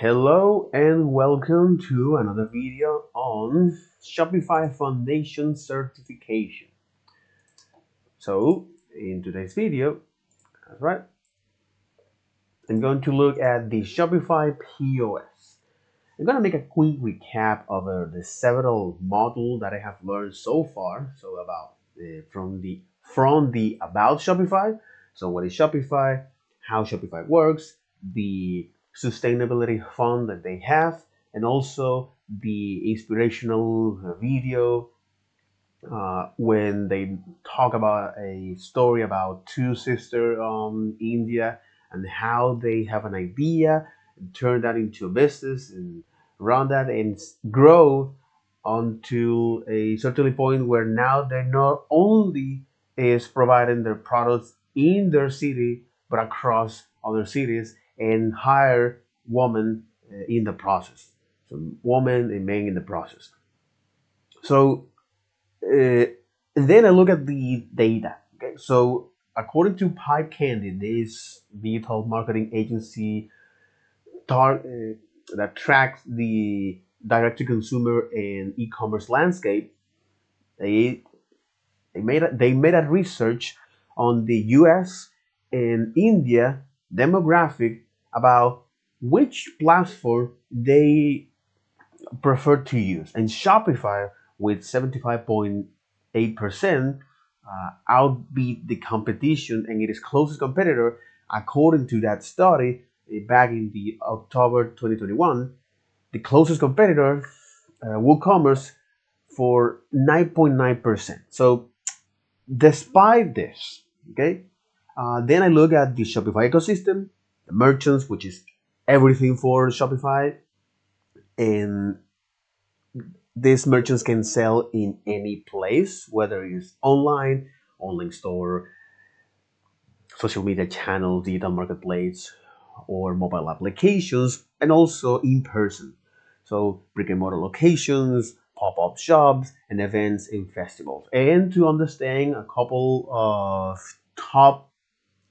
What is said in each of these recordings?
Hello and welcome to another video on Shopify Foundation certification. So in today's video, that's right, I'm going to look at the Shopify POS. I'm going to make a quick recap over the several modules that I have learned so far. So about from the about Shopify. So what is Shopify? How Shopify works? The sustainability fund that they have, and also the inspirational video when they talk about a story about two sisters India and how they have an idea and turn that into a business and run that and grow until a certain point where now they not only is providing their products in their city but across other cities and hire women in the process, so women and men in the process. So uh, then I look at the data. Okay, so according to Pipe Candy, this digital marketing agency that tracks the direct-to-consumer and e-commerce landscape, they they made a research on the U.S. and India demographic about which platform they prefer to use. And Shopify, with 75.8%, outbeat the competition and its closest competitor, according to that study back in the October 2021. The closest competitor, WooCommerce, for 9.9%. So despite this, okay, then I look at the Shopify ecosystem, the merchants, which is everything for Shopify, and these merchants can sell in any place, whether it's online store, social media channels, digital marketplace, or mobile applications, and also in person. So brick and mortar locations, pop-up shops, and events and festivals. And to understand a couple of top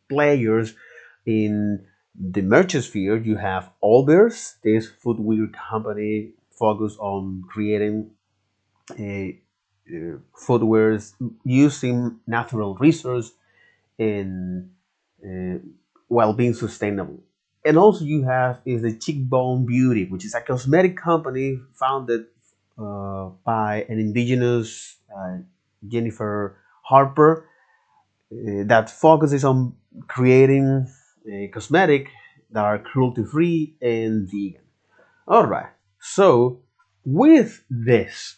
players in the merchant sphere, you have Allbirds, this footwear company focused on creating a footwears using natural resource and uh, while being sustainable. And also you have is the Cheekbone Beauty, which is a cosmetic company founded by an indigenous Jennifer Harper that focuses on creating cosmetic that are cruelty free and vegan. All right. So with this,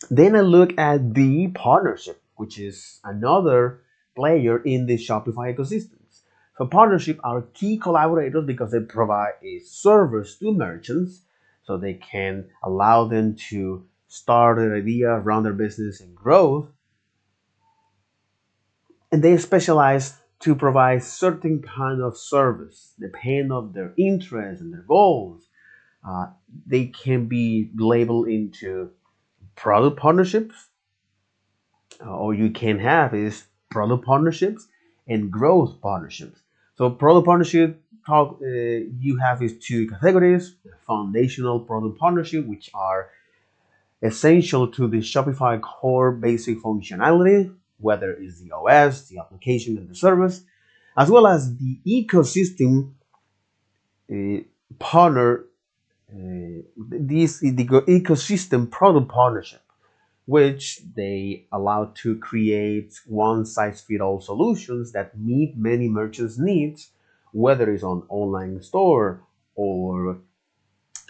then I look at the partnership, which is another player in the Shopify ecosystems. So partnership are key collaborators because they provide a service to merchants so they can allow them to start their idea, run their business and growth. And they specialize to provide certain kind of service depending on their interests and their goals. Uh, they can be labeled into product partnerships, or you can have is product partnerships and growth partnerships. So product partnership talk you have is two categories: foundational product partnership, which are essential to the Shopify core basic functionality, whether it's the OS, the application, and the service, as well as the ecosystem uh, partner. This is the ecosystem product partnership, which they allow to create one size fits all solutions that meet many merchants' needs, whether it's on online store or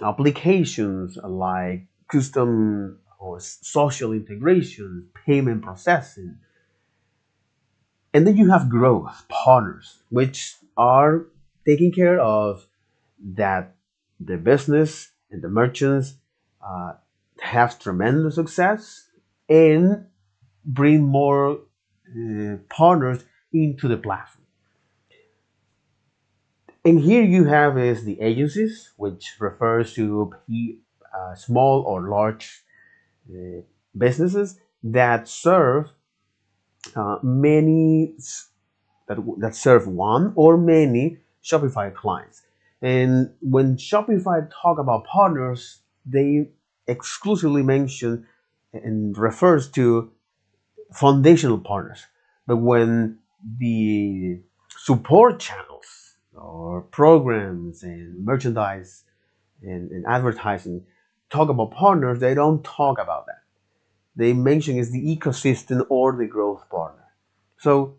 applications like custom or social integration, payment processing. And then you have growth partners, which are taking care of that the business and the merchants uh, have tremendous success and bring more partners into the platform. And here you have is the agencies, which refers to small or large uh, businesses that serve many that serve one or many Shopify clients. And when Shopify talk about partners, they exclusively mention and refers to foundational partners. But when the support channels or programs and merchandise and advertising talk about partners, they don't talk about that. They mention is the ecosystem or the growth partner. So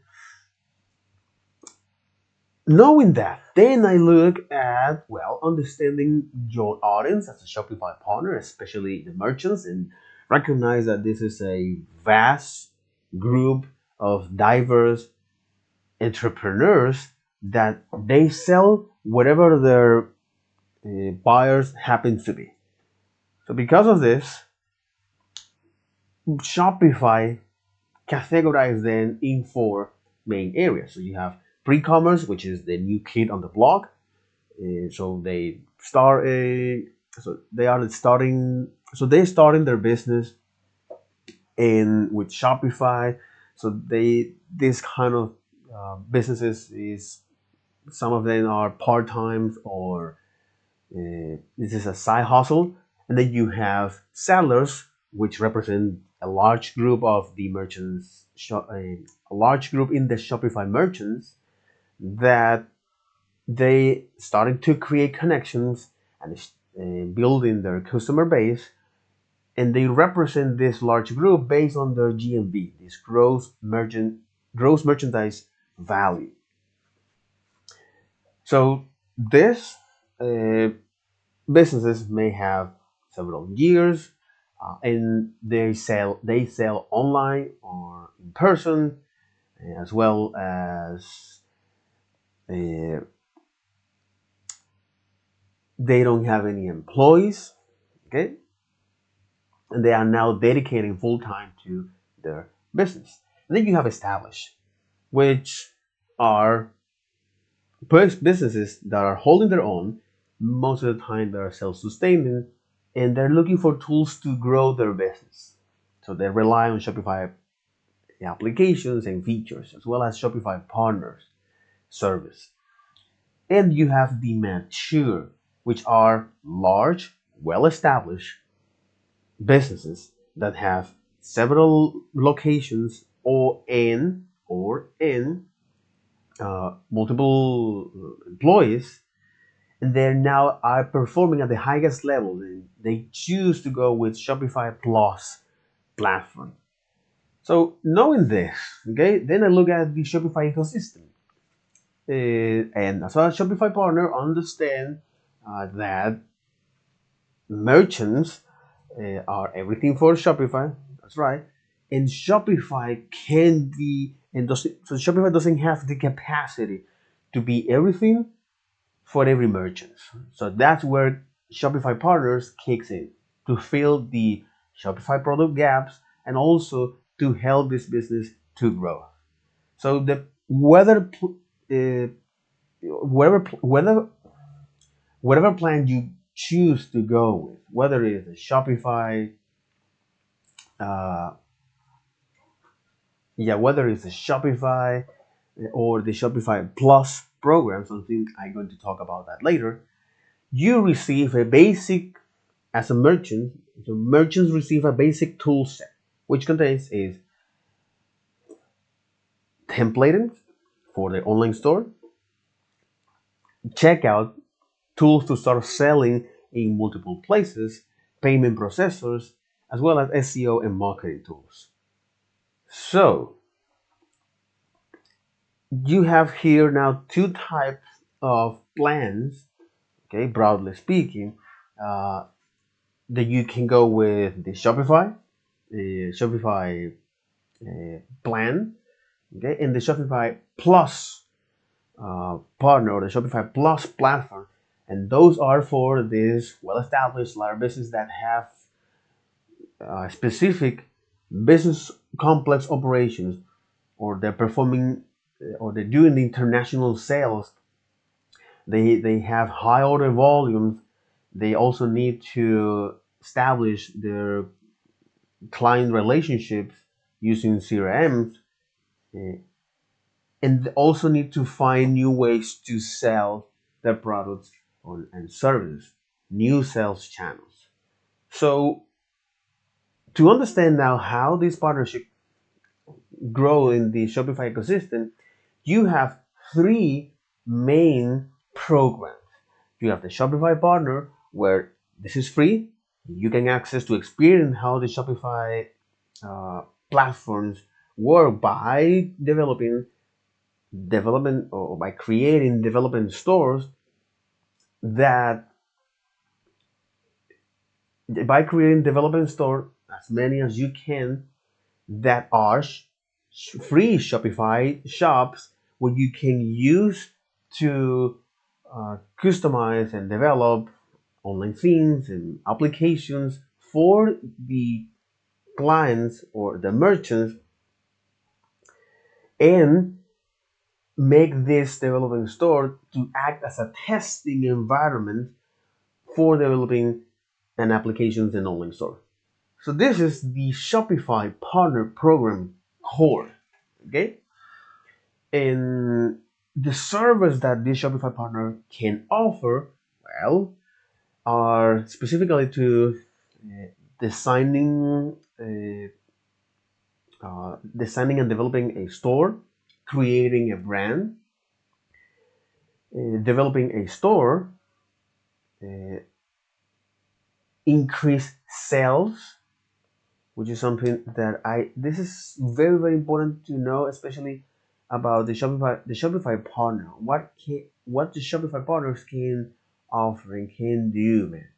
knowing that, then I look at, well, understanding your audience as a Shopify partner, especially the merchants, and recognize that this is a vast group of diverse entrepreneurs that they sell whatever their buyers happen to be. So because of this, Shopify categorized them in four main areas. So you have pre-commerce, which is the new kid on the block. So they start a so they are starting so they're starting their business in with Shopify. So they this kind of businesses is some of them are part time or this is a side hustle, and then you have sellers, which represent a large group of the merchants, a large group in the Shopify merchants that they starting to create connections and building their customer base, and they represent this large group based on their GMV, this gross merchandise value. So this uh, businesses may have several years, and they sell online or in person, as well as uh, they don't have any employees. Okay, and they are now dedicating full time to their business. And then you have established, which are businesses that are holding their own. Most of the time, they are self-sustaining, and they're looking for tools to grow their business. So they rely on Shopify applications and features, as well as Shopify partners service. And you have the mature, which are large, well-established businesses that have several locations or in multiple employees, and they now are performing at the highest level. They choose to go with Shopify Plus platform. So knowing this, okay, then I look at the Shopify ecosystem, and as a Shopify partner, understand that merchants are everything for Shopify. That's right. And Shopify can be and doesn't so Shopify doesn't have the capacity to be everything for every merchant. So that's where Shopify partners kicks in to fill the Shopify product gaps and also to help this business to grow. So the uh, whether whatever plan you choose to go with, whether it's a Shopify, uh, whether it's a Shopify or the Shopify Plus program, something I'm going to talk about that later, you receive a basic as a merchant. So merchants receive a basic tool set, which contains is templating for the online store, checkout, tools to start selling in multiple places, payment processors, as well as SEO and marketing tools. So you have here now two types of plans, okay, broadly speaking, uh, that you can go with the Shopify plan, okay, and the Shopify Plus partner or the Shopify Plus platform, and those are for these well-established large businesses that have specific business complex operations, or they're performing or they're doing the international sales. They have high order volumes. They also need to establish their client relationships using CRMs, uh, and they also need to find new ways to sell their products and services, new sales channels. So to understand now how this partnership grow in the Shopify ecosystem, you have three main programs. You have the Shopify Partner, where this is free. You can access to experience how the Shopify platforms work by development or by creating development stores that by creating development store as many as you can that are free Shopify shops where you can use to customize and develop online themes and applications for the clients or the merchants, and make this developing store to act as a testing environment for developing an applications and online store. So this is the Shopify Partner Program core. Okay, and the service that this Shopify partner can offer, well, are specifically to designing designing and developing a store, creating a brand, developing a store, uh, increase sales, which is something that this is very very important to know, especially about the Shopify partner. What the Shopify partners can offer and can do, man.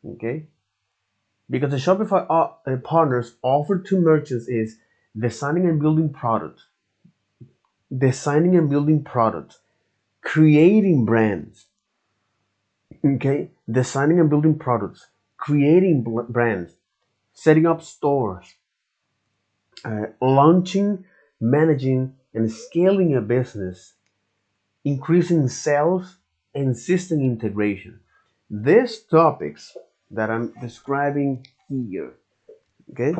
Okay, because the Shopify partners offer to merchants is designing and building products, designing and building products, creating brands. Okay, designing and building products, creating brands, setting up stores, launching, managing, and scaling a business, increasing sales, and system integration. These topics that I'm describing here, okay?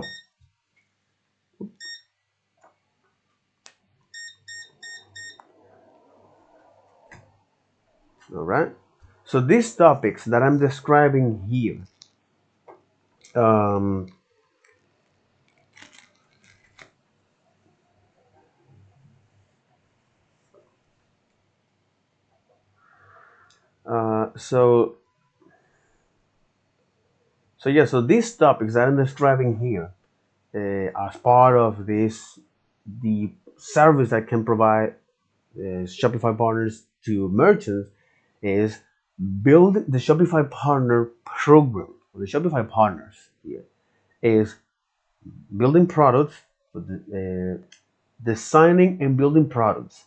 All right. So these topics that I'm describing here, um, uh, so so these topics that I'm describing here, as part of the service that can provide Shopify partners to merchants, is build the Shopify partner program. The Shopify partners here is building products, designing and building products,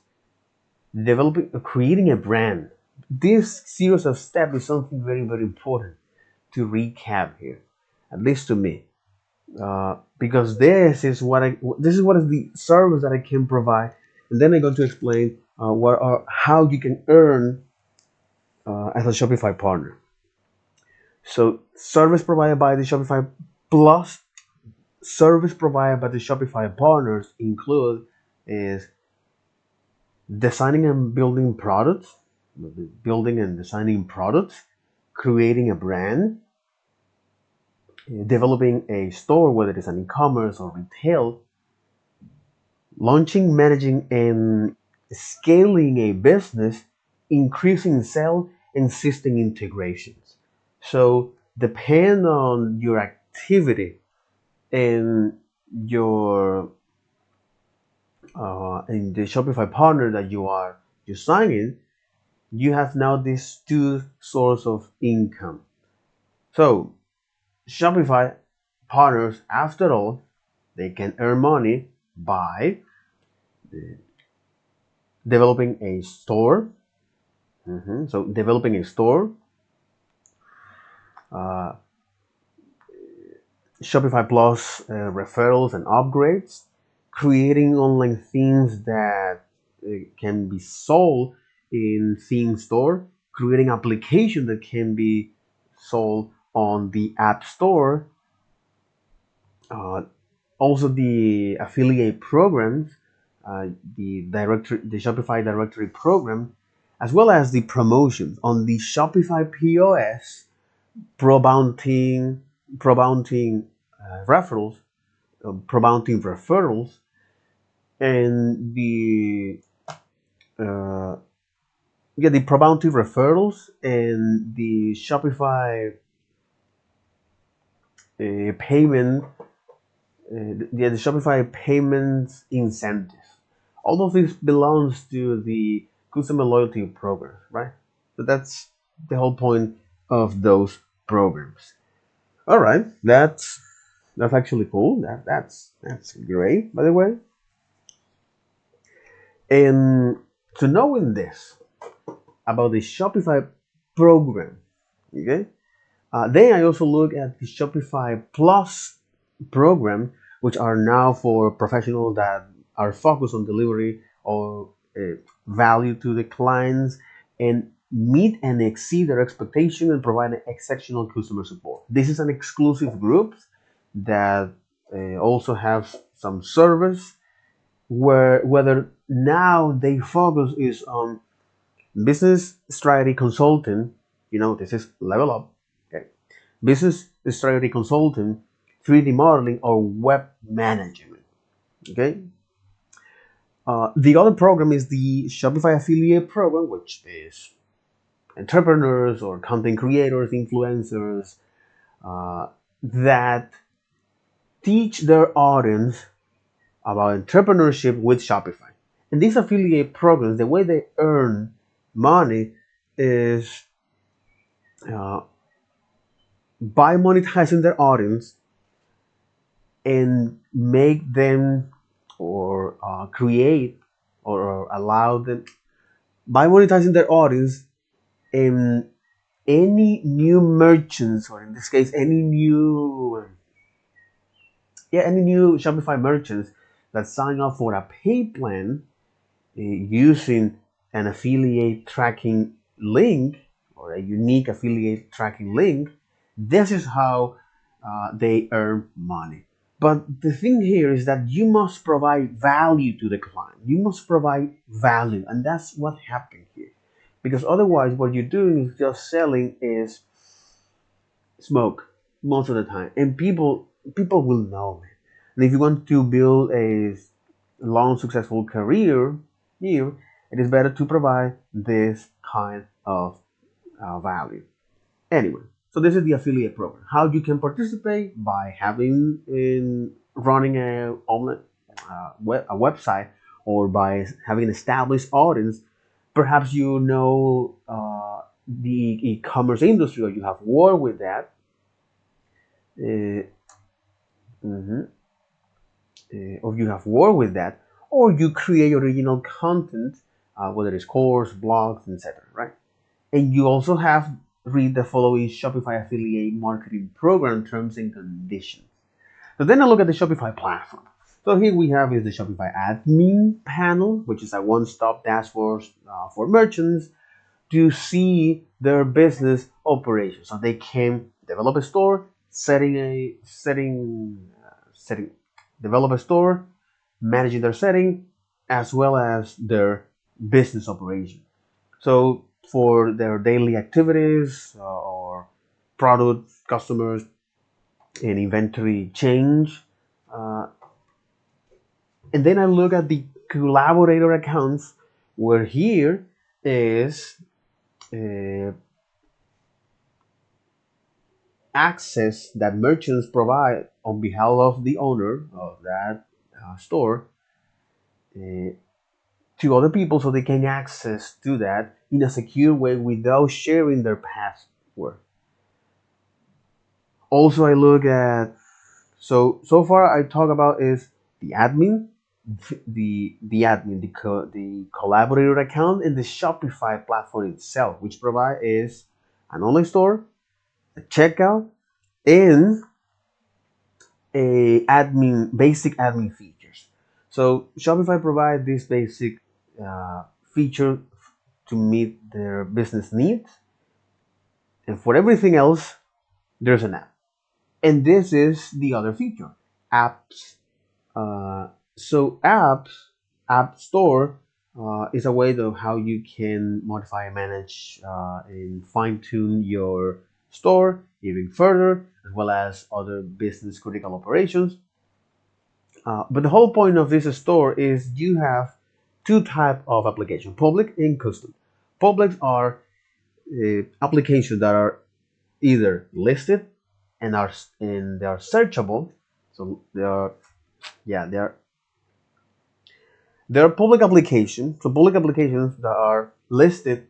developing, creating a brand. This series of steps is something very very important to recap here, at least to me, because this is what is the service that I can provide, and then I'm going to explain how you can earn as a Shopify partner. So service provided by the Shopify plus service provided by the Shopify partners include is designing and building products, building and designing products, creating a brand, developing a store, whether it's an e-commerce or retail, launching, managing, and scaling a business, increasing sales, and system integrations. So depend on your activity and your in the Shopify partner that you sign in, you have now these two sources of income. So Shopify partners, after all, they can earn money by developing a store. So developing a store, uh, Shopify Plus referrals and upgrades, creating online themes that can be sold in theme store, creating application that can be sold on the App Store, uh, also the affiliate programs, the Shopify directory program, as well as the promotions on the Shopify POS, pro-bounting, pro-bounting referrals, pro-bounting referrals, and uh, the pro-bounty referrals and the Shopify payment, the Shopify payments incentives. All of this belongs to the customer loyalty program, right? So that's the whole point of those programs. All right, that's actually cool. That's great, by the way. And to knowing this about the Shopify program, okay. Then I also look at the Shopify Plus program, which are now for professionals that are focused on delivery or value to the clients and meet and exceed their expectation and provide exceptional customer support. This is an exclusive group that also have some service where whether now they focus is on business strategy consulting. This is level up. Okay. Business strategy consulting, 3D modeling, or web management. Okay. The other program is the Shopify affiliate program, which is entrepreneurs or content creators, influencers that teach their audience about entrepreneurship with Shopify. And these affiliate programs, the way they earn money is uh, by monetizing their audience and make them or create or allow them by monetizing their audience and any new merchants, or in this case any new Shopify merchants that sign up for a pay plan using an affiliate tracking link or a unique affiliate tracking link. This is how they earn money. But the thing here is that you must provide value to the client. You must provide value, and that's what happened here. Because otherwise, what you're doing is just selling is smoke most of the time, and people will know, man. And if you want to build a long, successful career here, it is better to provide this kind of value. Anyway, so this is the affiliate program. How you can participate by having in running a website, or by having an established audience. Perhaps the e-commerce industry, or you have worked with that. Uh, mhm, or you have worked with that, or you create original content, whether it's course, blogs, etc. Right? And you also have read the following Shopify affiliate marketing program terms and conditions. So then I look at the Shopify platform. So here we have is the Shopify admin panel, which is a one-stop dashboard for merchants to see their business operations. So they can develop a store, setting, develop a store, managing their setting, as well as their business operation. So for their daily activities or product, customers, and inventory change. Uh, and then I look at the collaborator accounts, where here is uh, access that merchants provide on behalf of the owner of that store uh, to other people, so they can access to that in a secure way without sharing their password. Also, I look at so far I talk about is the admin, the collaborator account, and the Shopify platform itself, which provide is an online store, a checkout, and a basic admin features. So Shopify provide this basic uh, feature to meet their business needs, and for everything else, there's an app. And this is the other feature, apps. So apps, App Store is a way of how you can modify, manage, and fine tune your store even further, as well as other business critical operations. But the whole point of this store is you have two type of application: public and custom. Public are applications that are either listed and they are searchable. So they are, yeah, they are public applications. So public applications that are listed,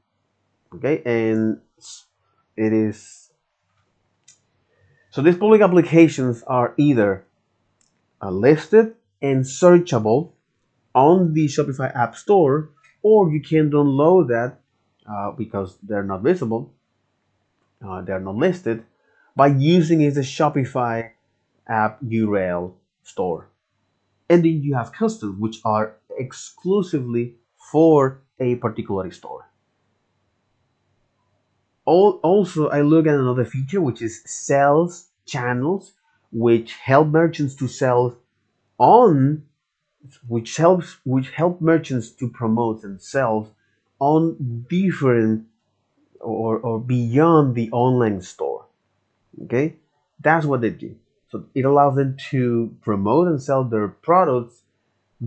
okay, and it is so these public applications are either listed and searchable on the Shopify App Store, or you can download that because they're not visible, they're not listed, by using the Shopify app URL store. And then you have custom, which are exclusively for a particular store. Also, I look at another feature, which is sales channels, which help merchants to sell on, which help merchants to promote themselves on different or beyond the online store. Okay, that's what they do. So it allows them to promote and sell their products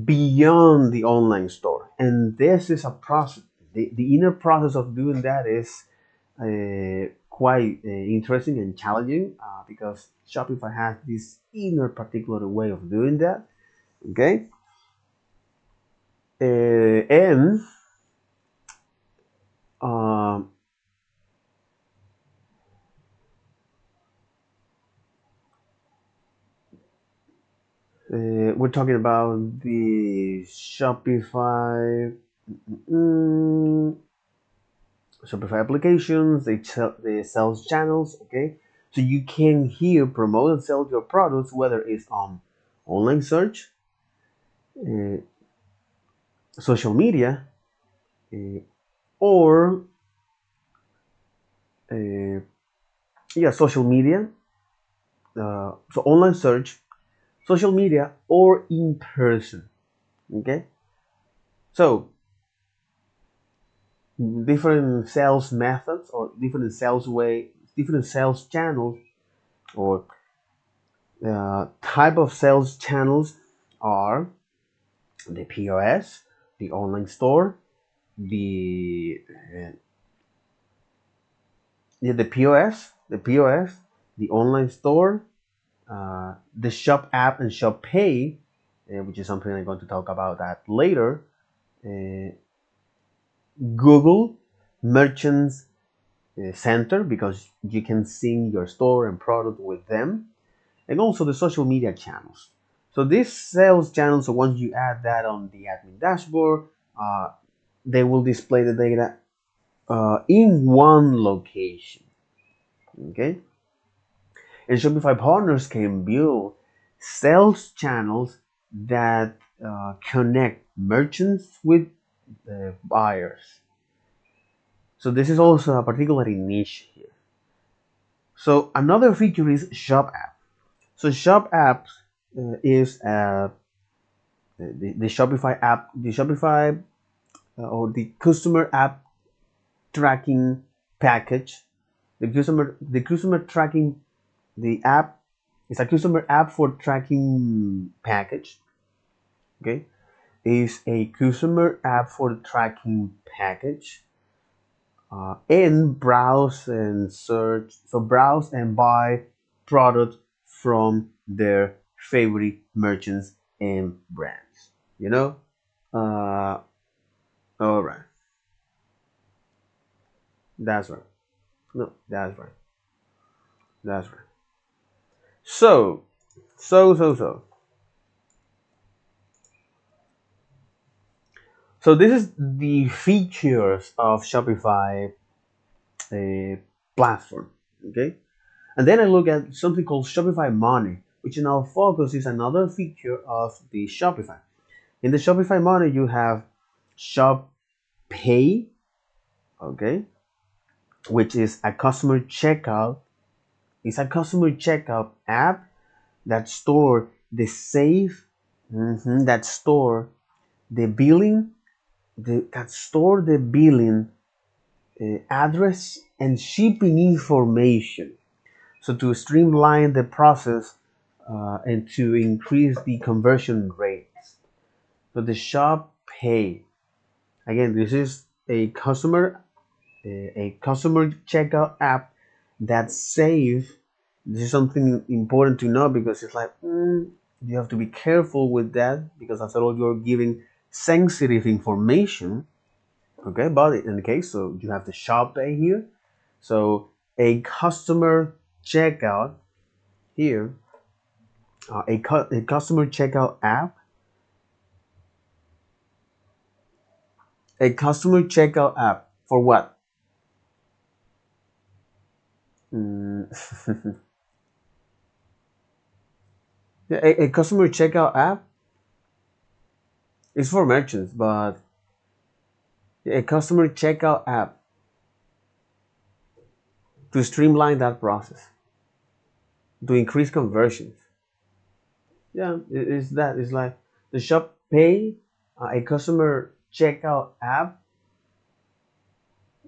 beyond the online store, and this is a process. The inner process of doing that is quite interesting and challenging because Shopify has this inner particular way of doing that. Okay, and um, we're talking about the mm, Shopify applications, the sales channels. Okay, so you can here promote and sell your products, whether it's on online search, uh, social media, uh, or uh, yeah, social media. So online search, social media, or in person. Okay, so different sales methods or different sales channels or type of sales channels are the POS, the online store, the yeah, the POS, the online store, the shop app and shop pay, which is something I'm going to talk about that later. Uh, Google Merchants Center, because you can sync your store and product with them, and also the social media channels. So these sales channels, so once you add that on the admin dashboard, they will display the data in one location. Okay, and Shopify partners can build sales channels that connect merchants with buyers. So this is also a particularly niche here. So another feature is Shop App. So Shop Apps is the Shopify app, the Shopify or the customer app tracking package. The customer tracking the app is a customer app for tracking package. Okay, is a customer app for tracking package. And browse and search. So browse and buy product from their favorite merchants and brands. You know. Uh, all right. That's right. No, that's right. That's right. So, so. So this is the features of Shopify platform. Okay, and then I look at something called Shopify Money, which in our focus is another feature of the Shopify. In the Shopify Money, you have Shop Pay, okay, which is a customer checkout. It's a customer checkout app that store the safe, that store the billing that store the billing address and shipping information. So to streamline the process and to increase the conversion rates. So the Shop Pay, again, this is a customer checkout app that safe. This is something important to know because it's like you have to be careful with that because after all you're giving sensitive information. Okay, but in the case, so you have the Shop Pay here. So a customer checkout here, a customer checkout app, a customer checkout app for what? Mm, yeah, a customer checkout app is for merchants, but a customer checkout app to streamline that process, to increase conversions. Yeah, it's that. It's like the Shop Pay, a customer checkout app.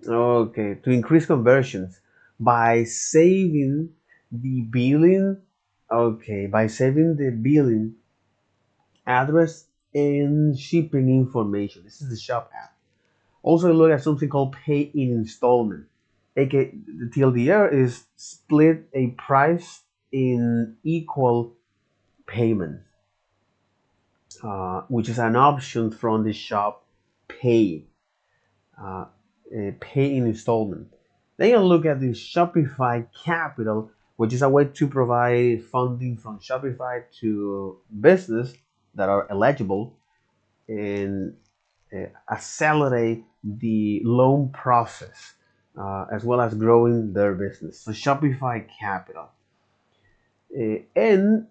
Okay, to increase conversions by saving the billing. Okay, by saving the billing address and shipping information. This is the Shop app. Also, look at something called Pay in Installment. AKA, the TLDR is split a price in equal payments, which is an option from the Shop Pay, uh, Pay in Installment. Then you look at the Shopify Capital, which is a way to provide funding from Shopify to business that are eligible and accelerate the loan process as well as growing their business. So Shopify Capital. And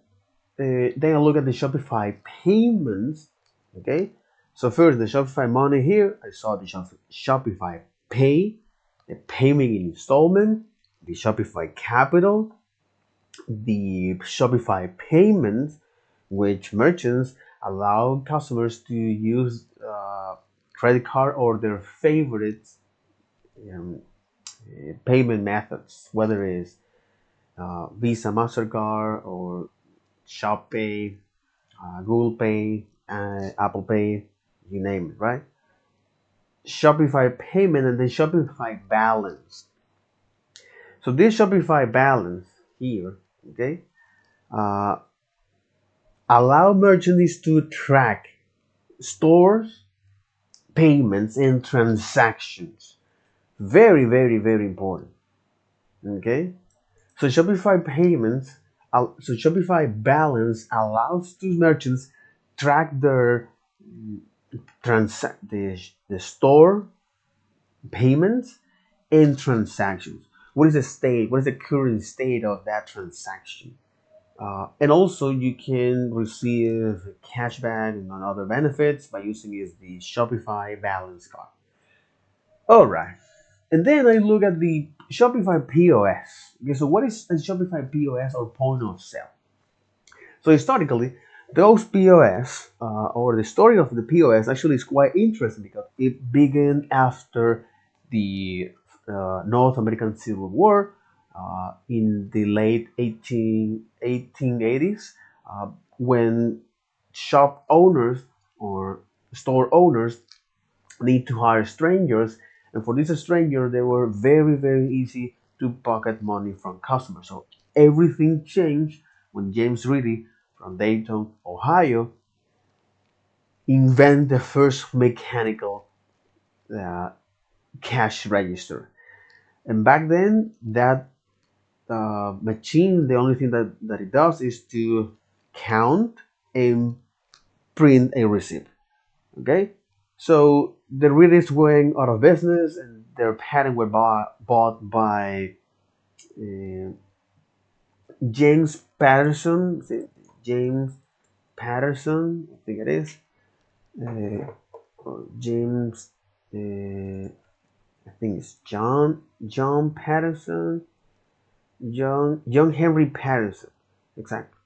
then I look at the Shopify payments. Okay. So first the Shopify money here, I saw the Shopify Pay, the payment in installment, the Shopify Capital, the Shopify payments, which merchants allow customers to use credit card or their favorite um, payment methods, whether it's Visa, Mastercard, or Shop Pay, Google Pay, Apple Pay, you name it, right? Shopify payment and then Shopify balance. So this Shopify balance here, okay, uh, allow merchants to track stores, payments, and transactions. Very, very, very important. Okay, so Shopify payments, so Shopify balance allows to merchants track their the store payments and transactions. What is the state? What is the current state of that transaction? And also, you can receive cashback and other benefits by using the Shopify Balance Card. All right, and then I look at the Shopify POS. Okay, so what is a Shopify POS or point of sale? So historically, those POS or the story of the POS actually is quite interesting because it began after the North American Civil War in the late 1880s when shop owners or store owners need to hire strangers, and for these strangers they were very very easy to pocket money from customers. So everything changed when James Reedy from Dayton, Ohio, invented the first mechanical uh, cash register. And back then, that machine, the only thing that it does is to count and print a receipt. Okay, so the readers went out of business, and their patent were bought by uh, James Patterson. James Patterson, I think it is. James, I think it's John Patterson, John Henry Patterson, exactly.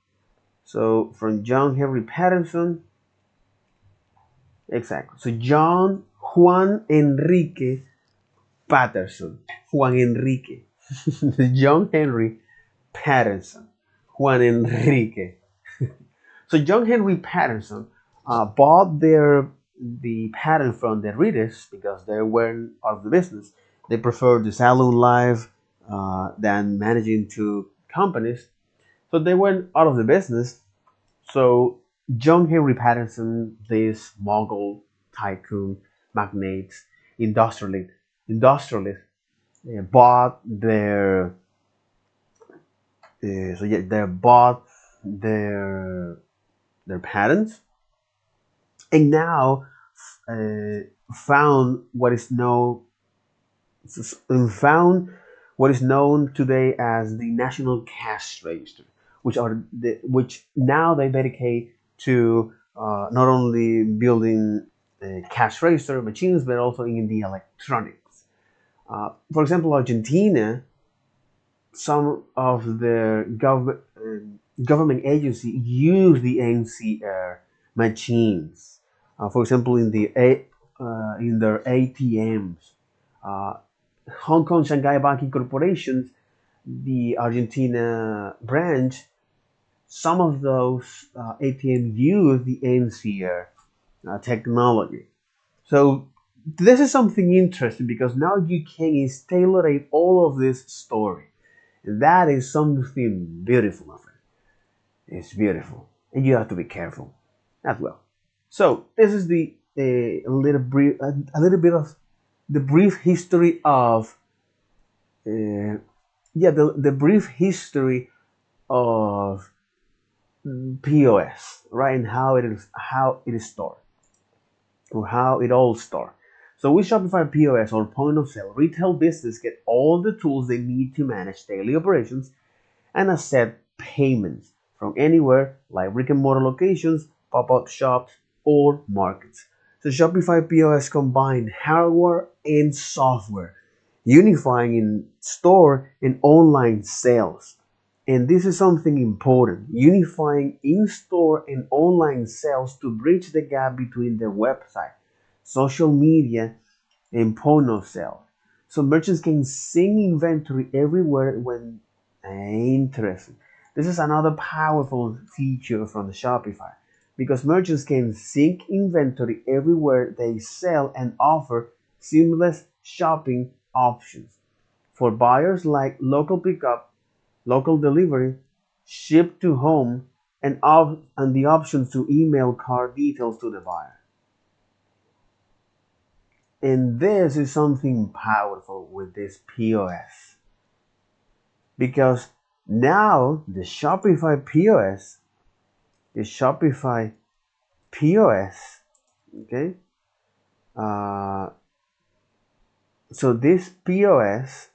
So from John Henry Patterson, exactly. So John Juan Enrique Patterson. Juan Enrique. John Henry Patterson. Juan Enrique. So John Henry Patterson bought the patent from the readers because they weren't out of the business. They preferred the saloon life than managing two companies. So they went out of the business. So John Henry Patterson, this mogul tycoon, magnate, industrialist, industrialist, bought they bought their their patents, and now uh, found what is known found what is known today as the National Cash Register, which now they dedicate to not only building cash register machines but also in the electronics. For example, Argentina, some of their government agency use the NCR machines. For example, in their ATMs. Uh, Hong Kong Shanghai Banking Corporation, the Argentina branch, some of those ATMs use the NCR technology. So this is something interesting because now you can tailor all of this story. And that is something beautiful, my friend. It's beautiful. And you have to be careful as well. So this is the a little bit of the brief history of the brief history of POS, right? And how it is stored, or how it all started. So with Shopify POS, or point of sale, retail business get all the tools they need to manage daily operations and accept payments from anywhere, like brick and mortar locations, pop-up shops, or markets. So Shopify POS combine hardware and software, unifying in store and online sales. And this is something important, unifying in-store and online sales to bridge the gap between the website, social media, and point of sale. So merchants can sync inventory everywhere when interested. This is another powerful feature from the Shopify because merchants can sync inventory everywhere they sell and offer seamless shopping options for buyers, like local pickup, local delivery, ship to home, and the option to email card details to the buyer. And this is something powerful with this POS because now the Shopify POS, okay. Uh, so this POS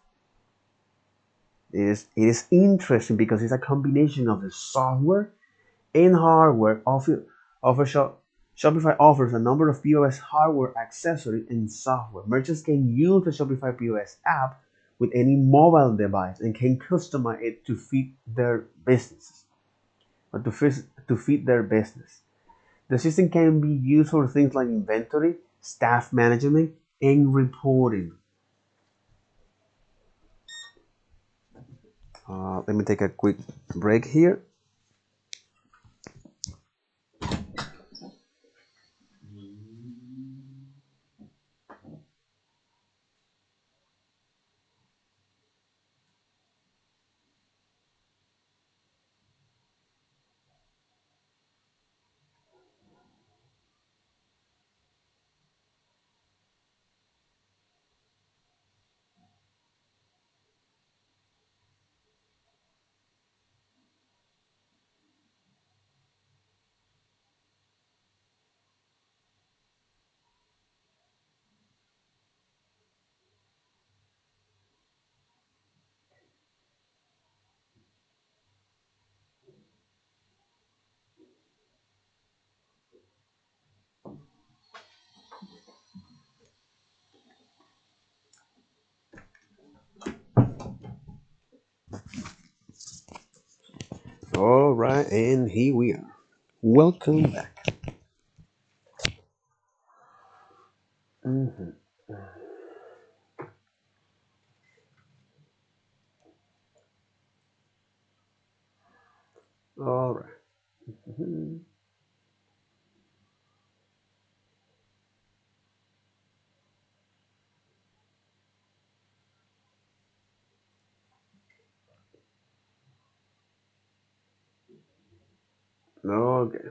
is interesting because it's a combination of the software and hardware. Offer Shopify offers a number of POS hardware accessories and software. Merchants can use the Shopify POS app with any mobile device and can customize it to fit their businesses or to fit their business. The system can be used for things like inventory, staff management, and reporting. Let me take a quick break here. All right, and here we are. Welcome back. All right. Mhm. Okay.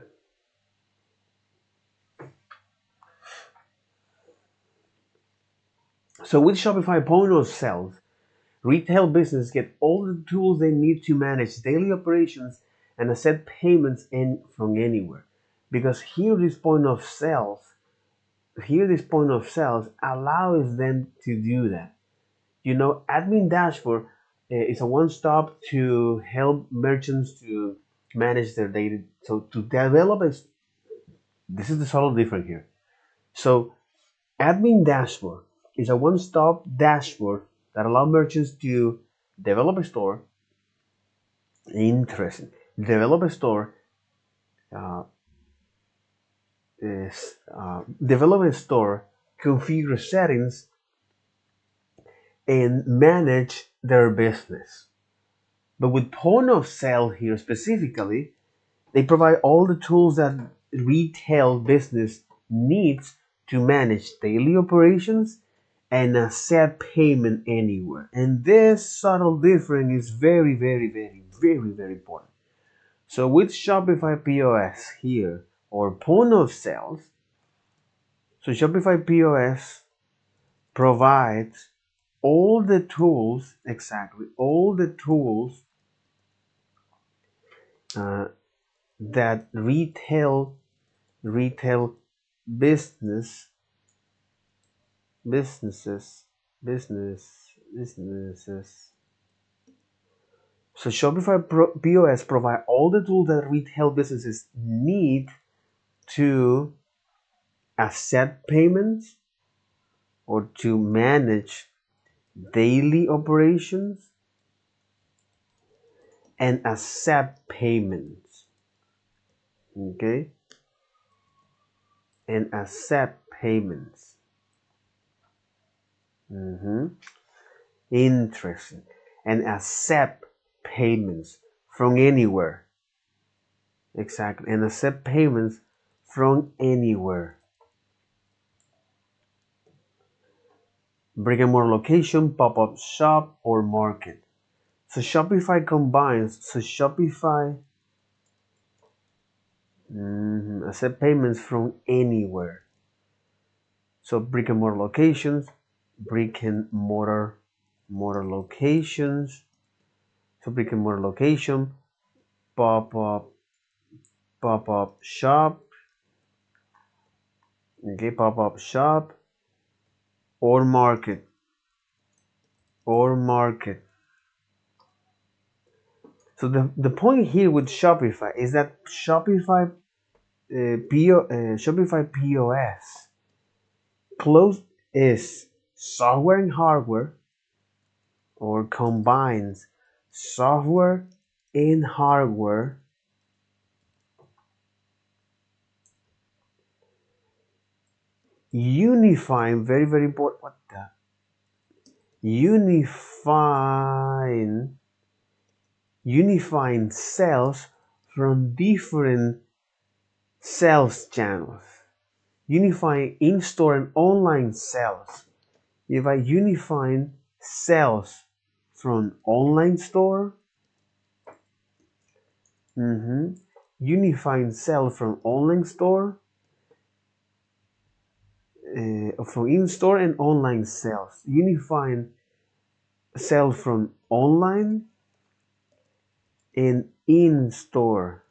So with Shopify point of sales, retail business get all the tools they need to manage daily operations and accept payments in from anywhere. Because here this point of sales allows them to do that. Admin dashboard is a one-stop to help merchants to manage their data. So to develop this is the subtle difference here. So admin dashboard is a one-stop dashboard that allows merchants to develop a store. Interesting. Develop a store uh, is develop a store, configure settings, and manage their business. But with point of sale here specifically, they provide all the tools that retail business needs to manage daily operations and accept payment anywhere. And this subtle difference is very, very, very, very, very important. So with Shopify POS here or point of sales, so Shopify POS provides all the tools, exactly, all the tools uh, that retail business businesses businesses. So Shopify POS provide all the tools that retail businesses need to accept payments or to manage daily operations and accept payments. Okay? And accept payments. Mhm. Interesting. And accept payments from anywhere. Exactly. And accept payments from anywhere. Brick and mortar location, pop up shop, or market. So Shopify accept payments from anywhere. So brick and mortar locations, brick and mortar locations. So brick and mortar location, pop up shop, okay, pop up shop, or market, or market. So the point here with Shopify is that Shopify POS close is software and hardware or combines software and hardware unifying very very important what the unifying unifying sales from different sales channels, unifying in-store and online sales. If I unifying sales from online store, unifying sales from online store, from in-store and online sales, unifying sales from online and in-store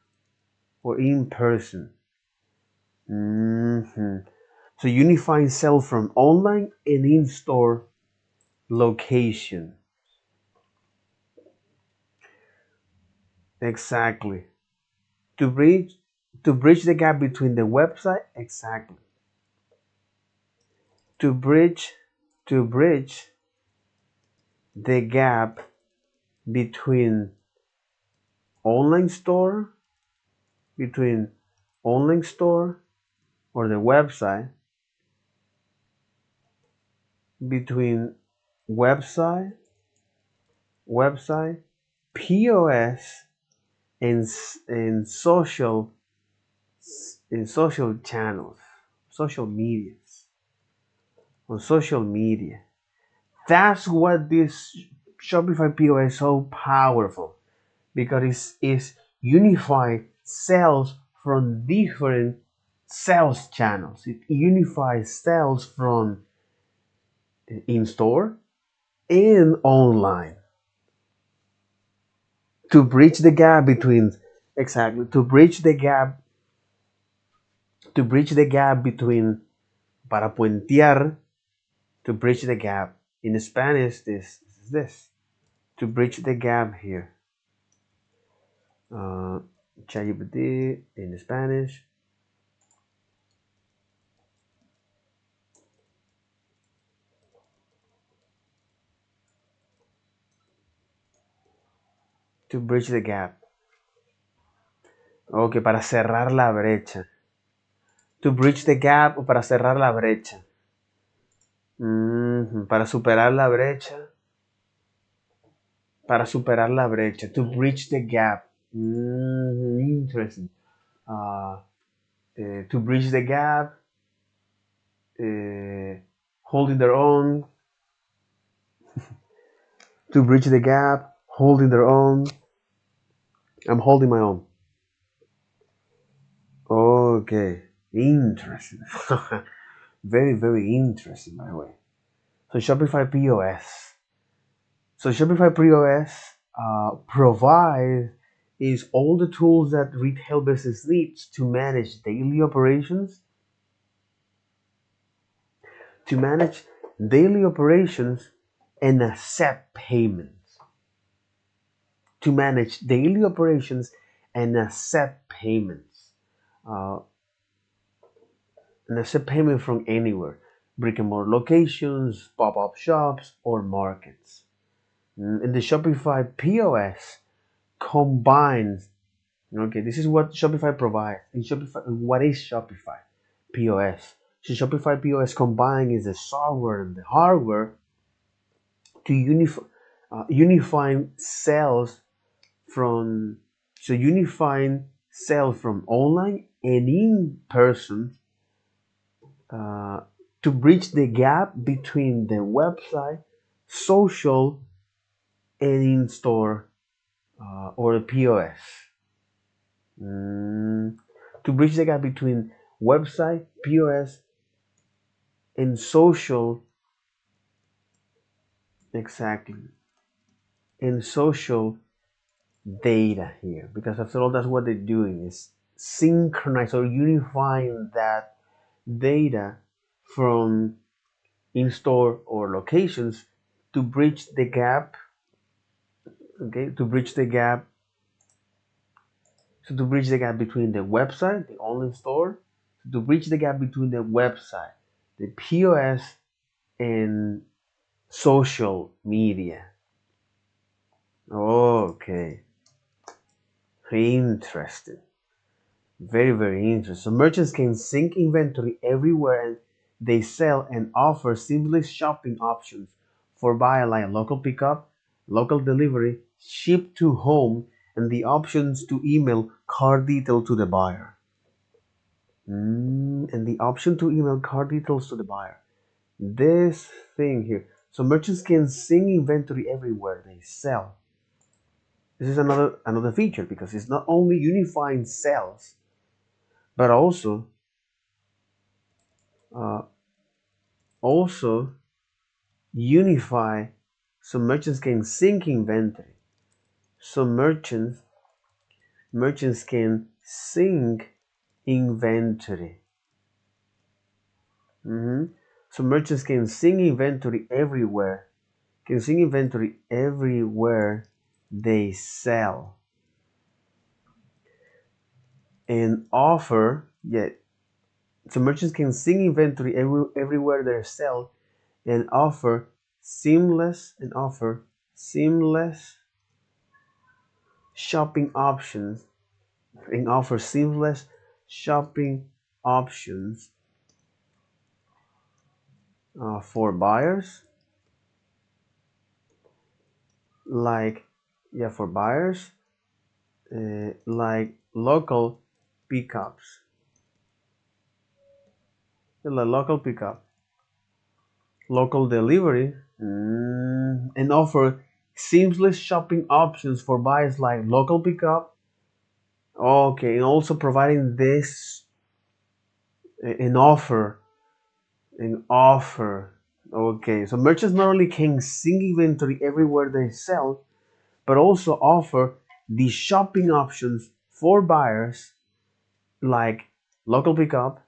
or in person. So unifying sales from online and in-store location. Exactly. To bridge to bridge the gap between the website, exactly. To bridge the gap between online store, between online store or the website, between website, POS, in in social in social channels, social medias, on social media. That's what this Shopify POS is so powerful, because it's unified sales from different sales channels. It unifies sales from in store and online, to bridge the gap between, exactly, to bridge the gap between, para puentear, to bridge the gap. In Spanish, this is this, to bridge the gap here. uh, ChatGPT in Spanish. To bridge the gap. Ok, para cerrar la brecha. To bridge the gap o para cerrar la brecha. Para superar la brecha. Para superar la brecha. To bridge the gap. Interesting. To bridge the gap. Holding their own. To bridge the gap. Holding their own. I'm holding my own. Okay. Interesting. Very, very interesting, by the way. So Shopify POS. So Shopify POS provides is all the tools that retail business needs to manage daily operations, to manage daily operations and accept payments. To manage daily operations and accept payments. Uh, and accept payment from anywhere, brick and mortar locations, pop-up shops, or markets. And the Shopify POS combines, okay, this is what Shopify provides. In Shopify, what is Shopify POS? So Shopify POS combined is the software and the hardware to unifying sales from, so unifying sales from online and in person, uh, to bridge the gap between the website, social, and in store, or the POS. To bridge the gap between website, POS, and social, exactly, and social data here. Because after all, that's what they're doing, is synchronize or unifying that data from in-store or locations to bridge the gap, okay, to bridge the gap, so to bridge the gap between the website, the online store, to bridge the gap between the website, the POS, and social media. Okay, interesting. Very, very interesting. So merchants can sync inventory everywhere and they sell and offer seamless shopping options for buyer, like local pickup, local delivery, ship to home, and the options to email card detail to the buyer. And the option to email card details to the buyer. This thing here. So merchants can sync inventory everywhere they sell. This is another feature, because it's not only unifying sales, but uh, also unify, so merchants can sync inventory. So merchants can sync inventory. So merchants can sync inventory everywhere. Can sync inventory everywhere they sell, and offer, yeah. So merchants can sync inventory everywhere they sell, and offer seamless shopping options, and offer seamless shopping options for buyers, like, yeah, for buyers, like local pickups, like local pickup, local delivery, and offer seamless shopping options for buyers like local pickup. Okay, and also providing this an offer, an offer. Okay, so merchants not only can sync inventory everywhere they sell, but also offer the shopping options for buyers like local pickup,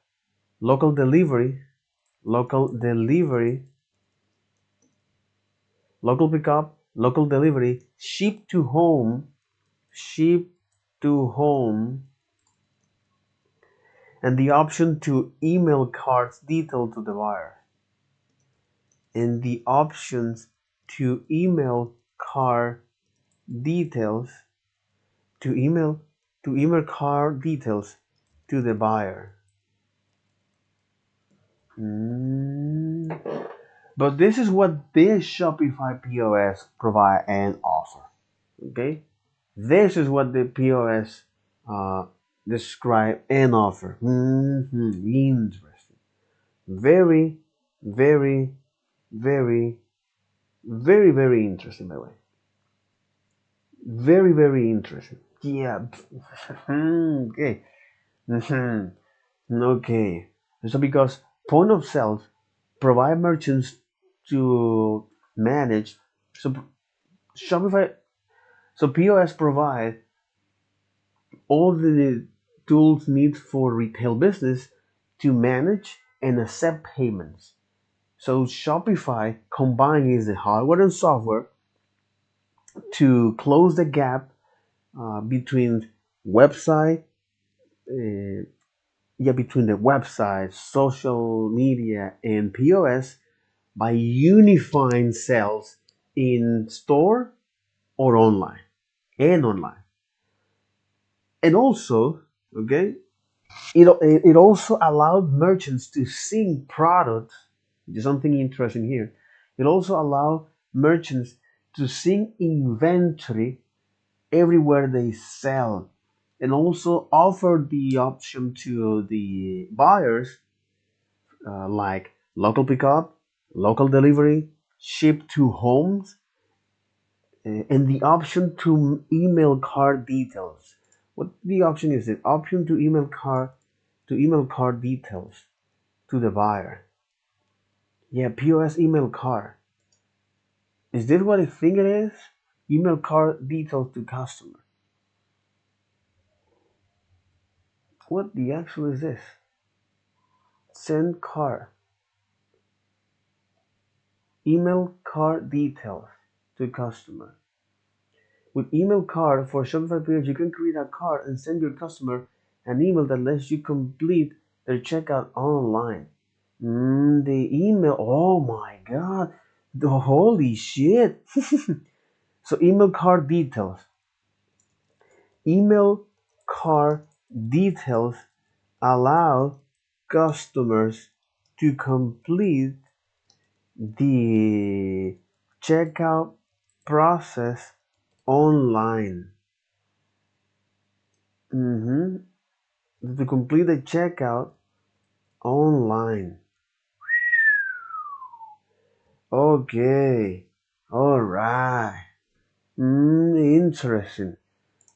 local delivery, local delivery, local pickup, local delivery, ship to home, and the option to email cards detailed to the buyer. And the options to email card details to email card details to the buyer. Mm. But this is what this Shopify POS provide and offer. Okay, this is what the POS uh, describe and offer. Interesting. Very, very, very, very interesting. By the way, very interesting. Yeah. Okay. Mhm. Okay. So because point of sales provide merchants to manage. So Shopify, so POS provide all the tools needed for retail business to manage and accept payments. So Shopify combines the hardware and software to close the gap between website, uh, between the website, social media, and POS by unifying sales in store or online and online. And also, okay, it also allowed merchants to sync products. There's something interesting here. It also allowed merchants to sync inventory everywhere they sell, and also offer the option to the buyers like local pickup, local delivery, ship to homes, and the option to email card details. What the option is? The option to email card details to the buyer. Yeah, POS email card. Is this what I think it is? Email card details to customer. What the actual is this? Send card. Email card details to customer. With email card for Shopify POS, you can create a card and send your customer an email that lets you complete their checkout online. The email. Oh my god. The holy shit. So email card details. Email card details allow customers to complete the checkout process online. hmm To complete the checkout online. Okay. All right. Interesting.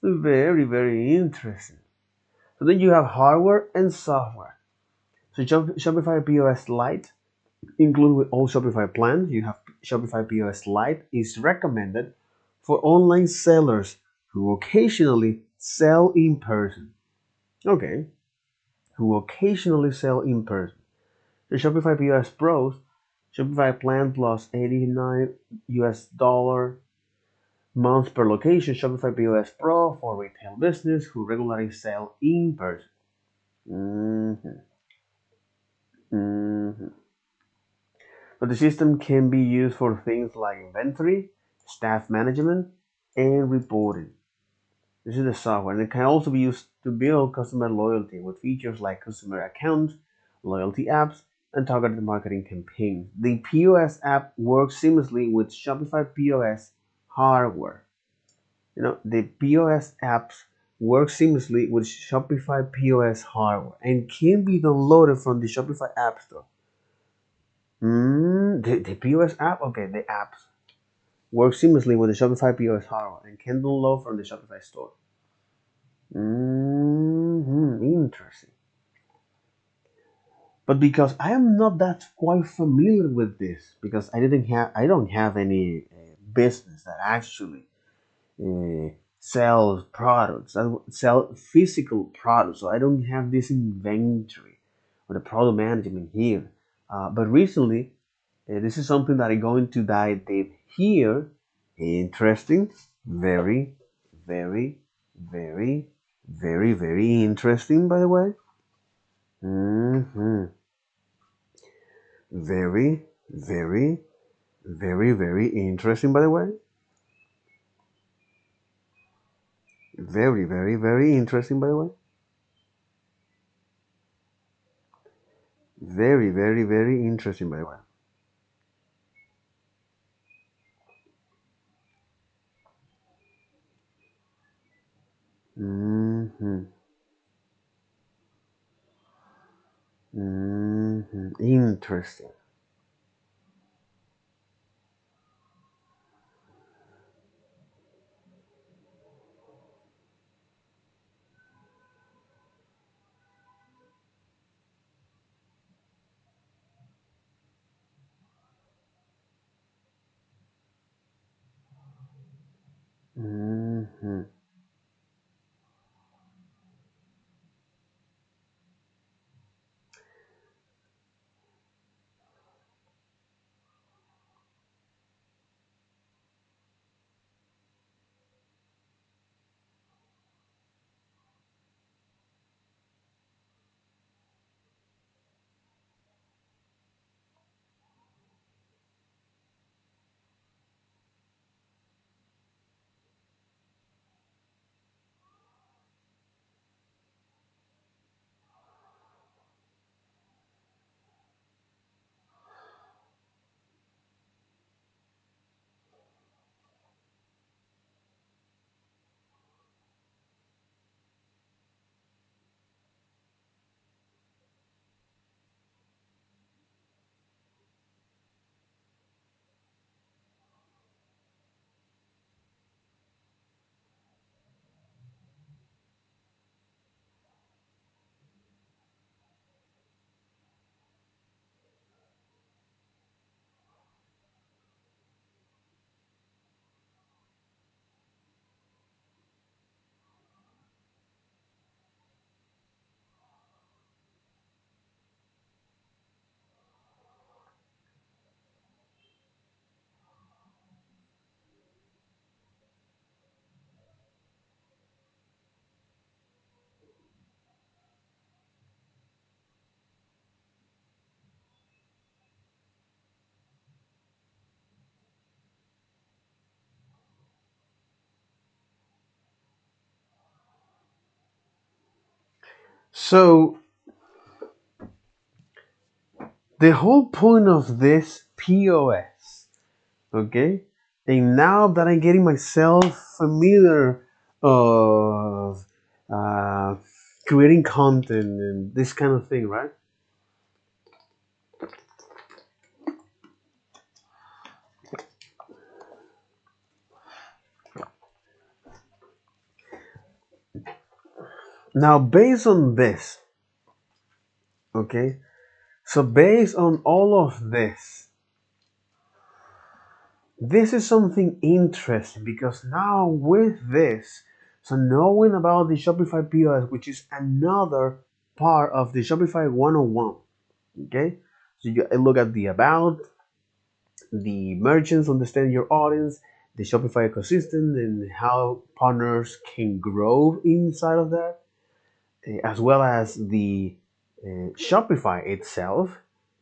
Very interesting. So then you have hardware and software. So Shopify POS Lite include with all Shopify plans. You have Shopify POS Lite is recommended for online sellers who occasionally sell in person. Okay, who occasionally sell in person. The Shopify POS Pros, Shopify plan plus 89 US dollar month per location. Shopify POS Pro for retail business who regularly sell in person. Mhm, mhm. But the system can be used for things like inventory, staff management, and reporting. This is the software, and it can also be used to build customer loyalty with features like customer accounts, loyalty apps, and targeted marketing campaigns. The POS app works seamlessly with Shopify POS hardware. The POS apps works seamlessly with Shopify POS hardware and can be downloaded from the Shopify App Store. The POS app? Okay, the apps work seamlessly with the Shopify POS hardware and can download from the Shopify store. Interesting. But because I am not that quite familiar with this, because I don't have any business that actually sells products, that sell physical products. So I don't have this inventory or the product management here. But recently, this is something that I'm going to dive deep here. Interesting, very, very, very, very, very interesting. By the way, hmm very, very, very, very interesting. By the way, very, very, very interesting. By the way, very, very, very interesting. By the way. hmm Interesting. hmm So the whole point of this POS, okay, and now that I'm getting myself familiar of uh, creating content and this kind of thing, right? Now, based on this, okay, so based on all of this is something interesting because now with this, so knowing about the Shopify POS, which is another part of the Shopify 101, okay? So you look at the about, the merchants, understand your audience, the Shopify ecosystem, and how partners can grow inside of that, as well as the Shopify itself,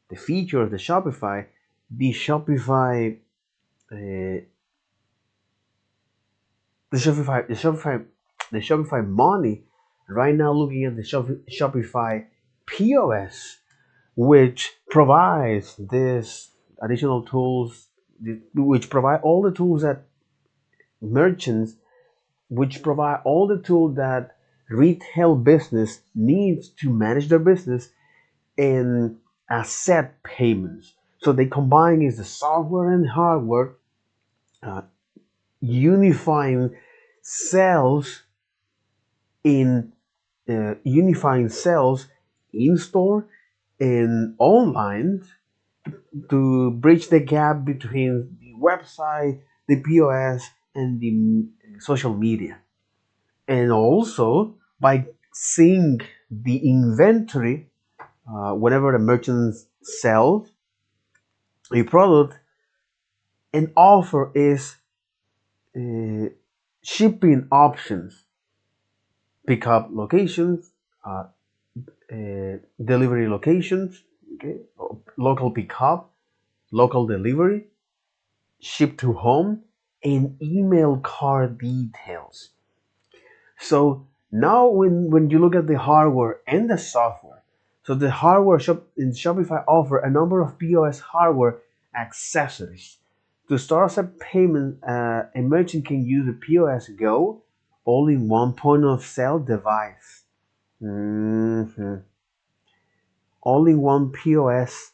the feature of the Shopify, the Shopify uh, the Shopify money. Right now, looking at the Shopify POS, which provides this additional tools, which provide all the tools that merchants which provide all the tools that retail business needs to manage their business and accept payments. So they combine is the software and hardware, uh, unifying sales in unifying sales in store and online to bridge the gap between the website, the POS, and the social media. And also by seeing the inventory whenever the merchant sells a product and offer is uh, shipping options, pickup locations, uh, delivery locations, okay, local pickup, local delivery, ship to home, and email card details. So now when you look at the hardware and the software, so the hardware shop in Shopify offer a number of POS hardware accessories. To start accept payment, a merchant can use a POS Go all-in-one point of sale device. Mhm. All-in-one POS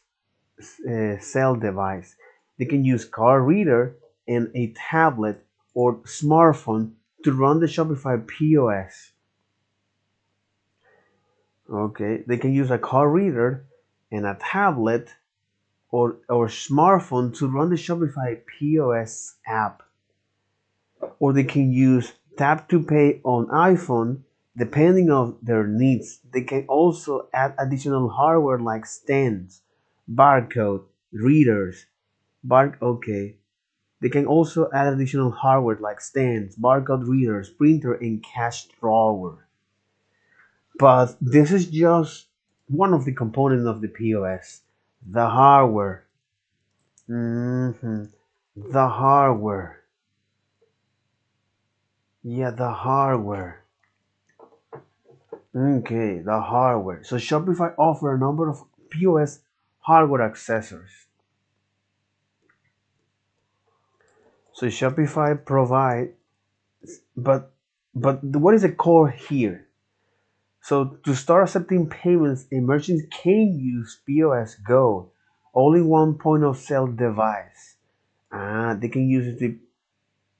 sale device. They can use card reader and a tablet or smartphone to run the Shopify POS. Okay, they can use a card reader and a tablet or smartphone to run the Shopify POS app. Or they can use tap to pay on iPhone depending on their needs. They can also add additional hardware like stands, barcode, readers, okay. They can also add additional hardware like stands, barcode readers, printer, and cash drawer. But this is just one of the components of the POS. The hardware. hmm The hardware. Yeah, the hardware. Okay, the hardware. So Shopify offer a number of POS hardware accessories. So Shopify provide, but what is the core here? So to start accepting payments, a merchant can use POS Go, only one point of sale device. They can use the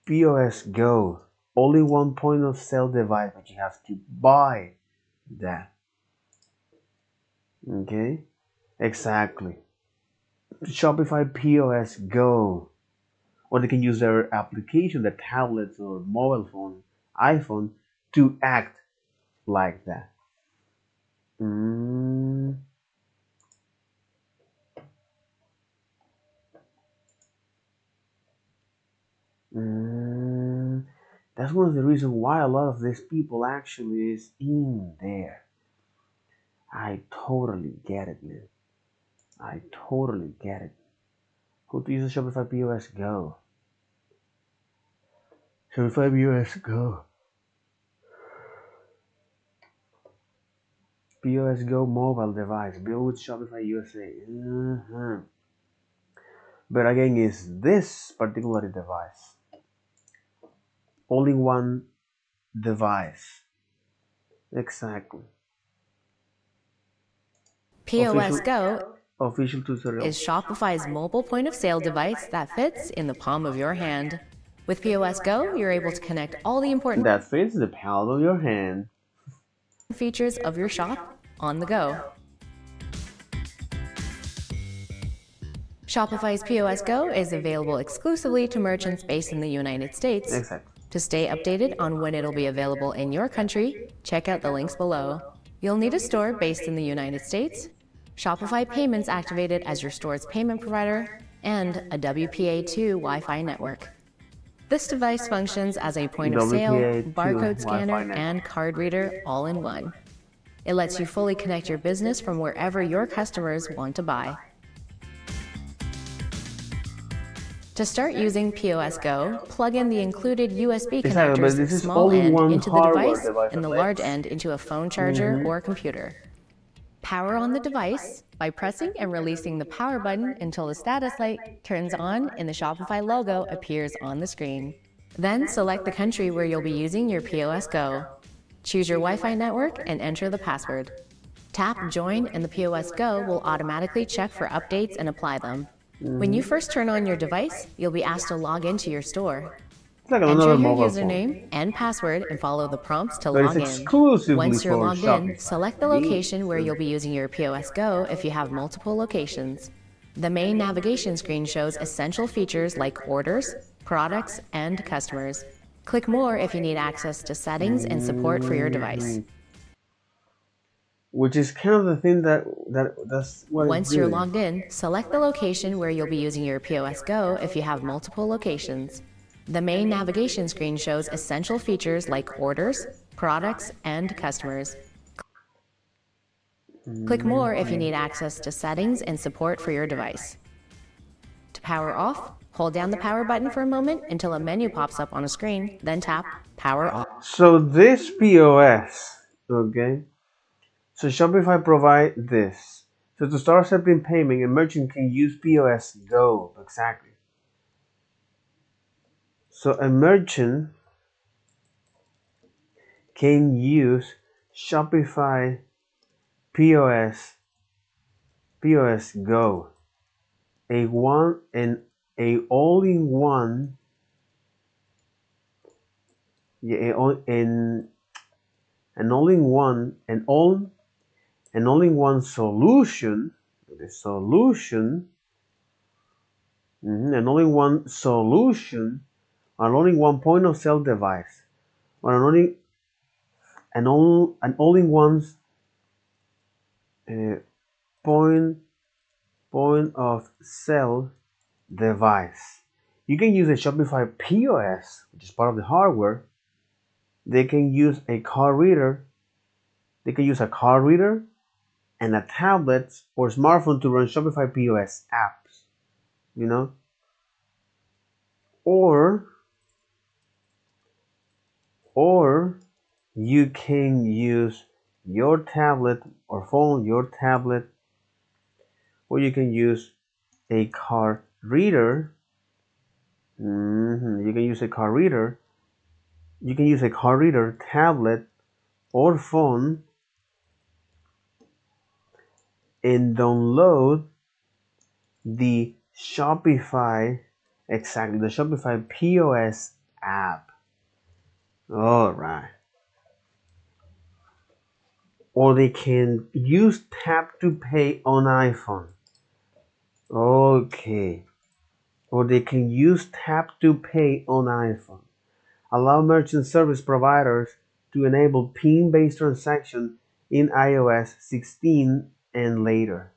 POS Go, only one point of sale device, but you have to buy that. Okay, exactly. Shopify POS Go, or they can use their application, the tablets or mobile phone, iPhone, to act like that. Mm, mm. That's one of the reasons why a lot of these people actually is in there. I totally get it, man. I totally get it. Who to use Shopify POS Go? Shopify POS Go. POS Go mobile device built with Shopify USA. But again, is this particular device only one device? Exactly. POS Official Go official tutorial. is Shopify's mobile point of sale device that fits in the palm of your hand. With POS Go, you're able to connect all the important That fits the palm of your hand. features of your shop on the go. Shopify's POS Go is available exclusively to merchants based in the United States. Exactly. To stay updated on when it'll be available in your country, check out the links below. You'll need a store based in the United States, Shopify Payments activated as your store's payment provider, and a WPA2 Wi-Fi network. This device functions as a point of sale, WPA2 barcode Wi-Fi scanner, network. and card reader all in one. It lets you fully connect your business from wherever your customers want to buy. To start using POS Go, plug in the included USB Exactly, but connectors, this is small only end one into the hardware device and the okay? large end into a phone charger or computer. Power on the device by pressing and releasing the power button until the status light turns on and the Shopify logo appears on the screen. Then select the country where you'll be using your POS Go. Choose your Wi-Fi network and enter the password. Tap Join and the POS Go will automatically check for updates and apply them. When you first turn on your device, you'll be asked to log into your store. It's like Enter another your mobile phone, username and password and follow the prompts to but it's log in. exclusively Once you're for logged in, Shopify. select the location where you'll be using your POS Go if you have multiple locations. The main navigation screen shows essential features like orders, products, and customers. Click More if you need access to settings and support for your device. Which is kind of the thing that's what Once it's you're doing. logged in, select the location where you'll be using your POS Go if you have multiple locations. The main navigation screen shows essential features like orders, products, and customers. Click More if you need access to settings and support for your device. To power off, hold down the power button for a moment until a menu pops up on a screen, then tap Power Off. So this POS, okay? So Shopify provide this. So to start accepting payment, a merchant can use POS Go, exactly. So a merchant can use Shopify POS Go, a one and a all-in-one, an all-in-one, an all-in-one solution. The solution, an all-in-one solution, an all-in-one point of sale device, or an all-in-one point of sale device. You can use a Shopify POS, which is part of the hardware. They can use a card reader. They can use a card reader and a tablet or smartphone to run Shopify POS apps. You know, or you can use your tablet or phone, your tablet, or you can use a card reader. You can use a card reader. You can use a card reader, tablet, or phone and download the Shopify, exactly, the Shopify POS app. All right. Or they can use Tap to Pay on iPhone. Okay. Or they can use Tap to Pay on iPhone. Allow merchant service providers to enable PIN-based transaction in iOS 16 and later.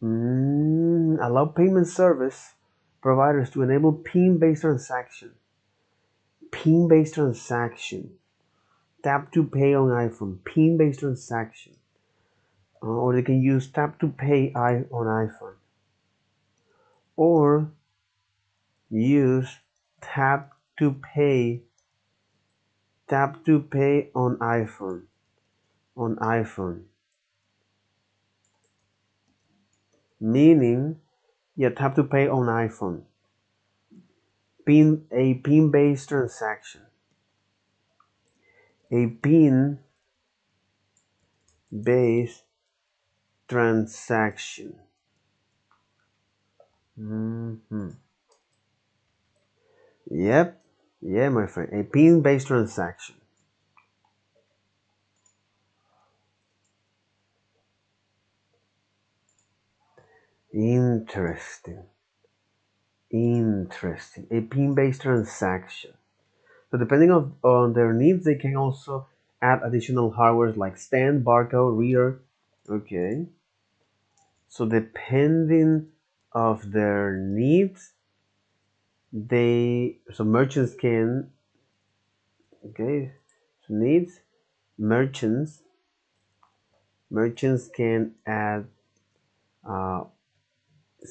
Allow payment service providers to enable PIN-based transaction. PIN-based transaction. Tap to Pay on iPhone. PIN-based transaction. Or they can use Tap to Pay on iPhone. Or use Tap to Pay on iPhone. Meaning, Tap to Pay on iPhone. A PIN-based transaction. A PIN-based transaction. Yep. Yeah, my friend. A PIN-based transaction. Interesting. A PIN-based transaction. So depending on their needs, they can also add additional hardware like stand, barcode, reader. Okay. So depending of their needs, merchants can, okay, so needs, merchants can add,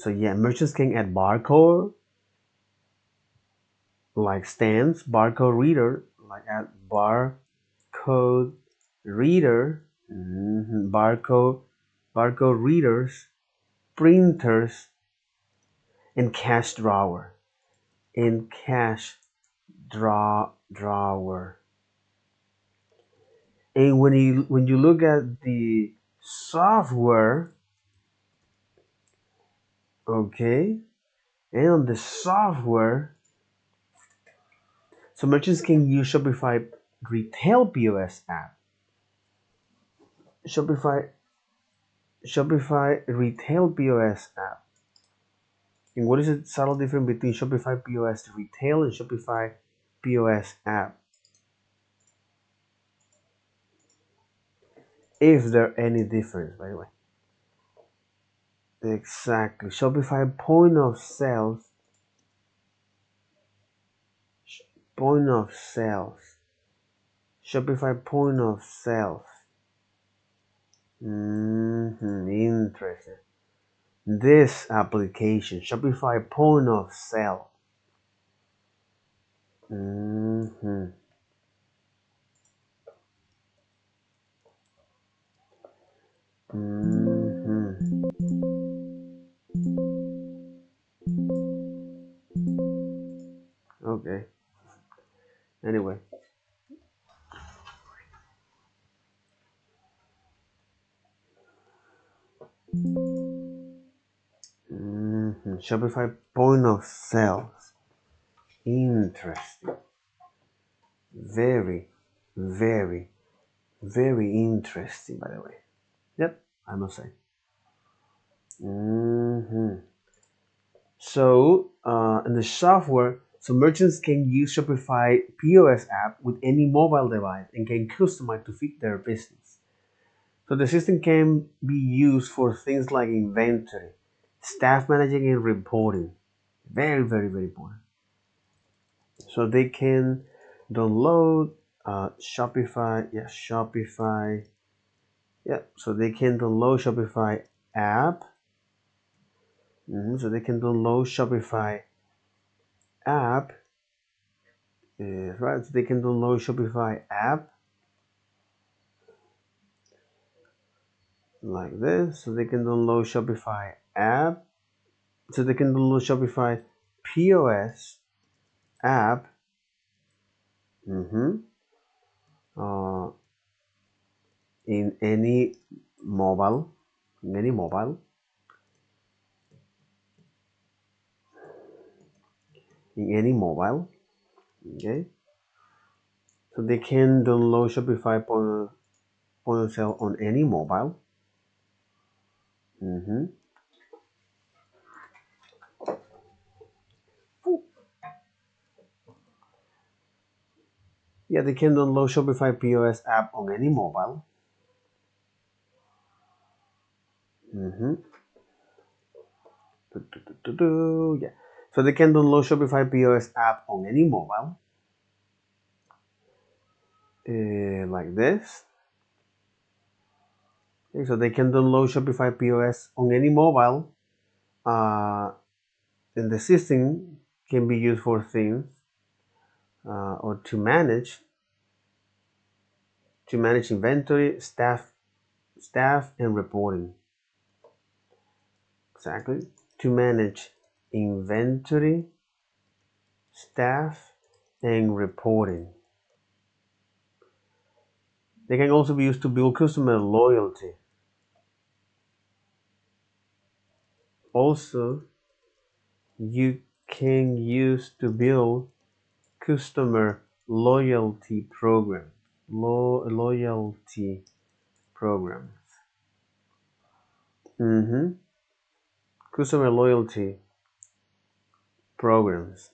merchants can add barcode, like stands, barcode reader, like add barcode reader, barcode readers, printers, and cash drawer. drawer. And when you look at the software, okay, and on the software, so merchants can use Shopify retail POS app. Shopify retail POS app. And what is the subtle difference between Shopify POS retail and Shopify POS app? If there any difference, by the way. Exactly. Shopify point of sales. Shopify point of sales. Interesting. This application, Shopify point of sale. Okay. Anyway. Shopify point of sales. Interesting. Very, very, very interesting, by the way. Yep, I must say. So, in the software, so merchants can use Shopify POS app with any mobile device and can customize to fit their business. So the system can be used for things like inventory, staff managing and reporting. Very, very, very important. So they can download Shopify. So they can download Shopify app. So they can download Shopify app. Right. So they can download Shopify app like this. So they can download Shopify app. So they can download Shopify POS app. In any mobile. Okay. So they can download Shopify point of sale on any mobile. Yeah, they can download Shopify POS app on any mobile. Yeah. So they can download Shopify POS app on any mobile. Like this. Okay, so they can download Shopify POS on any mobile. And the system can be used for things or to manage inventory, staff and reporting. Exactly. To manage inventory, staff and reporting. They can also be used to build customer loyalty. Also, you can use to build customer loyalty programs. Loyalty programs. Customer loyalty programs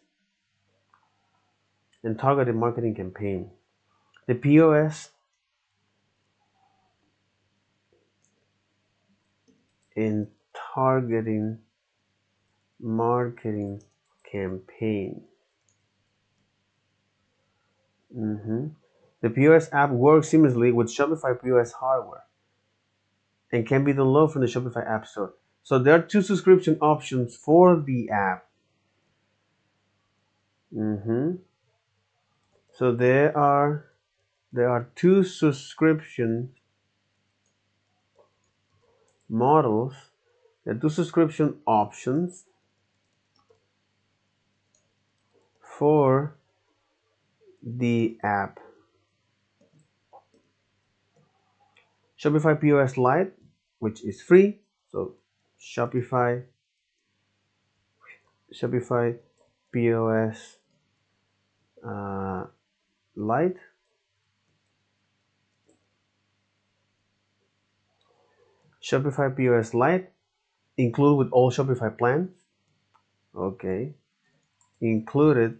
and targeted marketing campaign. The POS and targeting marketing campaign. The POS app works seamlessly with Shopify POS hardware and can be downloaded from the Shopify App Store. So there are two subscription options for the app. So there are two subscription models. There are two subscription options for the app. Shopify POS Lite, which is free. So Shopify POS Lite. Shopify POS Lite included with all Shopify plans. Okay, included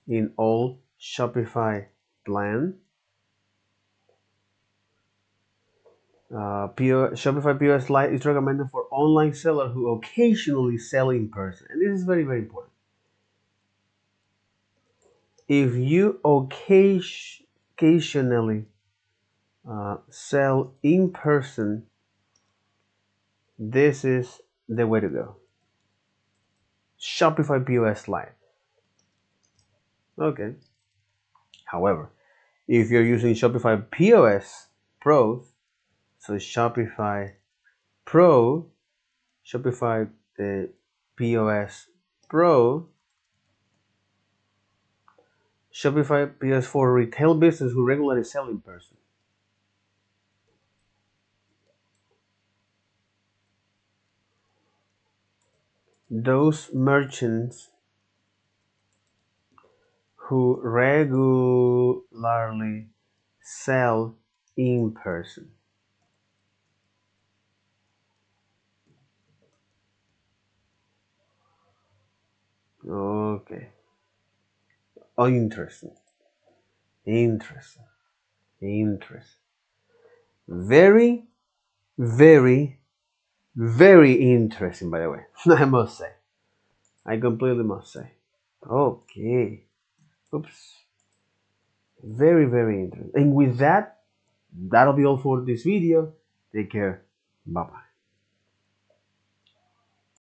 in all Shopify plan. Shopify POS Lite is recommended for online sellers who occasionally sell in person, and this is very, very important. If you occasionally sell in person, this is the way to go. Shopify POS Lite. Okay. However, if you're using Shopify POS Pro, so Shopify Pro, Shopify POS Pro, Shopify POS for retail business who regularly sell in person. Those merchants who regularly sell in person. Okay. Oh, interesting. Interesting. Very, very, very interesting, by the way. I must say. I completely must say. Okay. Oops. Very, very interesting. And with that, that'll be all for this video. Take care. Bye bye.